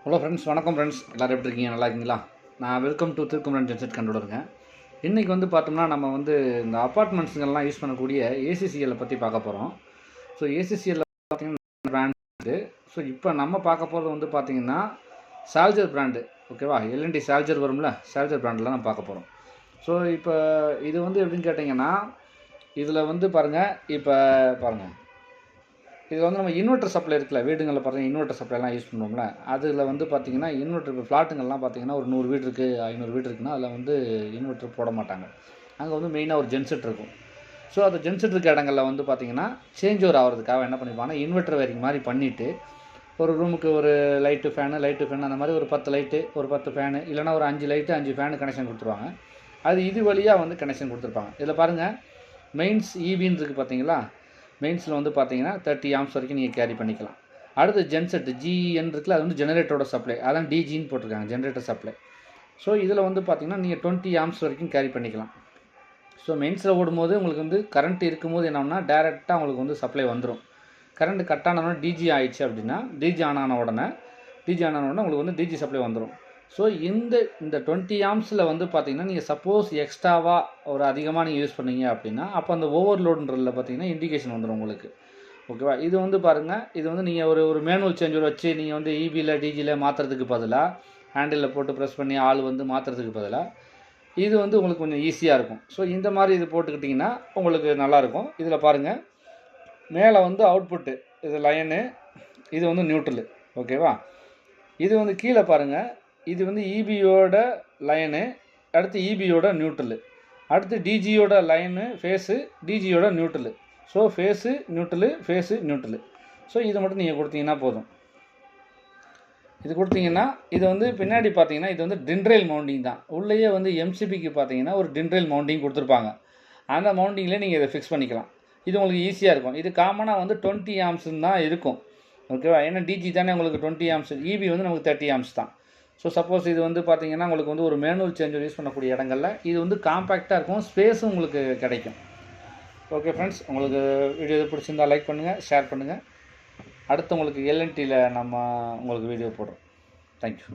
Hello friends, வணக்கம் friends. எல்லோரும் எப்படி இருக்கீங்க? நல்லா இருக்கீங்களா? நான் வெல்கம் டு திருக்குமரன் ஜென்செட் கண்ட்ரோலருங்க. இன்றைக்கி வந்து பார்த்தோம்னா நம்ம வந்து இந்த அப்பார்ட்மெண்ட்ஸுங்கெல்லாம் யூஸ் பண்ணக்கூடிய ஏசிசிஎல்லை பற்றி பார்க்க போகிறோம். ஸோ ஏசிசிஎல்ல பார்த்தீங்கன்னா பிராண்டு. ஸோ இப்போ நம்ம பார்க்க போகிறது வந்து பார்த்திங்கன்னா சால்ஜர் பிராண்டு. ஓகேவா? எல்என்டி சால்ஜர் வரும்ல, சால்ஜர் பிராண்டில் நம்ம பார்க்க போகிறோம். ஸோ இப்போ இது வந்து எப்படின்னு கேட்டிங்கன்னா, இதில் வந்து பாருங்கள், இப்போ பாருங்கள், இதில் வந்து நம்ம இன்வெர்ட்டர் சப்ளை இருக்குல்ல, வீடுங்களில் பார்த்தீங்கன்னா இன்வெர்ட்டர் சப்ளைலாம் யூஸ் பண்ணுவோம்ல, அதில் வந்து பார்த்திங்கன்னா இன்வெர்ட்டர் இப்போ ஃப்ளாட்டுங்கள்லாம் பார்த்திங்கன்னா ஒரு 100 வீடு இருக்குது, 500 வீடு இருக்குன்னா அதில் வந்து இன்வெர்ட்டர் போட மாட்டாங்க. அங்கே வந்து மெயினாக ஒரு ஜென்செட் இருக்கும். ஸோ அந்த ஜென்செட் இருக்க இடங்களில் வந்து பார்த்திங்கன்னா சேஞ்ச் ஓவர் ஆகிறதுக்காக என்ன பண்ணிப்பாங்கன்னா இன்வெர்ட்டர் வேரிங் மாதிரி பண்ணிவிட்டு ஒரு ரூமுக்கு ஒரு லைட்டு ஃபேனு அந்த மாதிரி ஒரு 10 லைட்டு, ஒரு 10 ஃபேனு, இல்லைனா ஒரு 5 லைட்டு 5 ஃபேனு கனெக்ஷன் கொடுத்துருவாங்க. அது இது வழியாக வந்து கனெக்ஷன் கொடுத்துருப்பாங்க. இதில் பாருங்கள், மெயின்ஸ் ஈபின்னு இருக்குது பார்த்தீங்களா? மெயின்ஸில் வந்து பார்த்தீங்கன்னா 30 ஆம்ஸ் வரைக்கும் நீங்கள் கேரி பண்ணிக்கலாம். அடுத்து ஜென்செட் ஜிஎன் இருக்குல்ல, அது வந்து ஜெனரேட்டரோட சப்ளை, அதான் டிஜின்னு போட்டிருக்காங்க, ஜெனரேட்டர் சப்ளை. ஸோ இதில் வந்து பார்த்தீங்கன்னா நீங்கள் 20 ஆம்ஸ் வரைக்கும் கேரி பண்ணிக்கலாம். ஸோ மெயின்ஸில் ஓடும்போது உங்களுக்கு வந்து கரண்ட் இருக்கும்போது என்னன்னா டேரெக்டாக உங்களுக்கு வந்து சப்ளை வந்துடும். கரண்ட் கட் ஆனோடனே டிஜி ஆயிடுச்சு அப்படின்னா, டிஜி ஆன உடனே உங்களுக்கு வந்து டிஜி சப்ளை வந்துடும். ஸோ இந்த 20 ஆம்ஸில் வந்து பார்த்திங்கன்னா நீங்கள் சப்போஸ் எக்ஸ்ட்ராவாக ஒரு அதிகமாக நீங்கள் யூஸ் பண்ணீங்க அப்படின்னா, அப்போ அந்த ஓவர்லோடுன்றதில் பார்த்திங்கன்னா இண்டிகேஷன் வந்துடும் உங்களுக்கு. ஓகேவா? இது வந்து பாருங்கள், இது வந்து நீங்கள் ஒரு மேனுவல் சேஞ்சர் வச்சு நீங்கள் வந்து இபியில் டிஜியில் மாற்றுறதுக்கு பதிலாக, ஹேண்டிலில் போட்டு ப்ரெஸ் பண்ணி ஆள் வந்து மாற்றுறதுக்கு பதிலாக, இது வந்து உங்களுக்கு கொஞ்சம் ஈஸியாக இருக்கும். ஸோ இந்த மாதிரி இது போட்டுக்கிட்டிங்கன்னா உங்களுக்கு நல்லாயிருக்கும். இதில் பாருங்கள், மேலே வந்து அவுட்புட்டு, இது லைனு, இது வந்து நியூட்ரலு. ஓகேவா? இது வந்து கீழே பாருங்கள், இது வந்து இபியோட லைனு, அடுத்து இபியோட நியூட்ரலு, அடுத்து டிஜியோட லைனு ஃபேஸு, டிஜியோட neutral. So phase neutral, phase neutral. So இதை மட்டும் நீங்கள் கொடுத்தீங்கன்னா போதும். இது கொடுத்தீங்கன்னா இது வந்து பின்னாடி பார்த்தீங்கன்னா இது வந்து டின்ட்ரெயில் மவுண்டிங் தான். உள்ளேயே வந்து எம்சிபிக்கு பார்த்தீங்கன்னா ஒரு டின்ட்ரெயில் மவுண்டிங் கொடுத்துருப்பாங்க. அந்த மவுண்டிங்லேயே நீங்கள் இதை ஃபிக்ஸ் பண்ணிக்கலாம். இது உங்களுக்கு ஈஸியாக இருக்கும். இது காமனாக வந்து 20 ஆம்ஸ்ன்னு தான் இருக்கும். ஓகேவா? ஏன்னா டிஜி தானே உங்களுக்கு 20 ஆம்ஸ், இபி வந்து நமக்கு 30 ஆம்ஸ் தான். ஸோ சப்போஸ் இது வந்து பார்த்திங்கன்னா உங்களுக்கு வந்து ஒரு மேனுவல் சேஞ்சர் யூஸ் பண்ணக்கூடிய இடங்களில் இது வந்து காம்பேக்டாக இருக்கும், ஸ்பேஸும் உங்களுக்கு கிடைக்கும். ஓகே ஃப்ரெண்ட்ஸ், உங்களுக்கு வீடியோ எது பிடிச்சிருந்தால் லைக் பண்ணுங்கள், ஷேர் பண்ணுங்கள். அடுத்து உங்களுக்கு எல்என்டியில் நம்ம உங்களுக்கு வீடியோ போடுறோம். தேங்க்யூ.